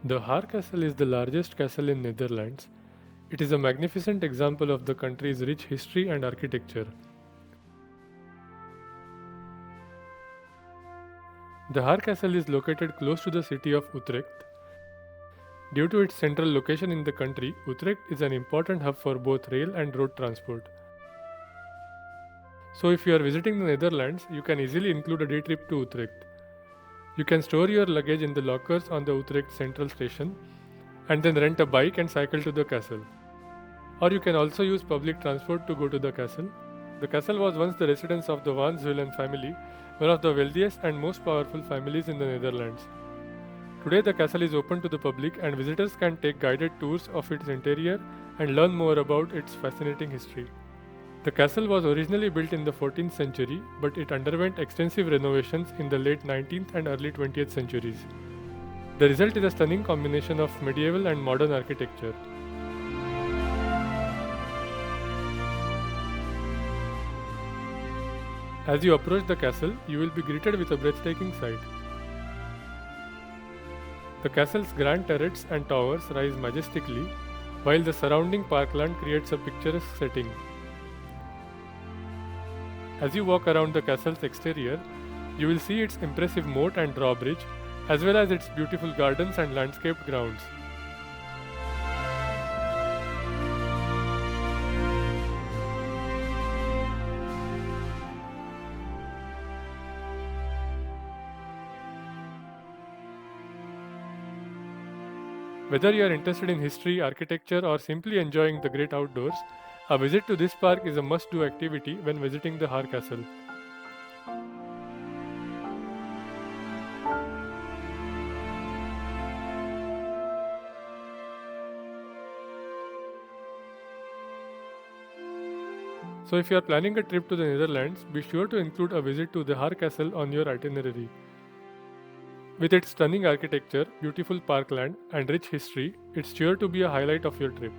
The Haar Castle is the largest castle in Netherlands. It is a magnificent example of the country's rich history and architecture. The Haar Castle is located close to the city of Utrecht. Due to its central location in the country, Utrecht is an important hub for both rail and road transport. So if you are visiting the Netherlands, you can easily include a day trip to Utrecht. You can store your luggage in the lockers on the Utrecht Central Station and then rent a bike and cycle to the castle. Or you can also use public transport to go to the castle. The castle was once the residence of the Van Zuylen family, one of the wealthiest and most powerful families in the Netherlands. Today the castle is open to the public and visitors can take guided tours of its interior and learn more about its fascinating history. The castle was originally built in the 14th century, but it underwent extensive renovations in the late 19th and early 20th centuries. The result is a stunning combination of medieval and modern architecture. As you approach the castle, you will be greeted with a breathtaking sight. The castle's grand turrets and towers rise majestically, while the surrounding parkland creates a picturesque setting. As you walk around the castle's exterior, you will see its impressive moat and drawbridge, as well as its beautiful gardens and landscaped grounds. Whether you are interested in history, architecture, or simply enjoying the great outdoors, a visit to this park is a must-do activity when visiting the Haar Castle. So if you are planning a trip to the Netherlands, be sure to include a visit to the Haar Castle on your itinerary. With its stunning architecture, beautiful parkland, and rich history, it's sure to be a highlight of your trip.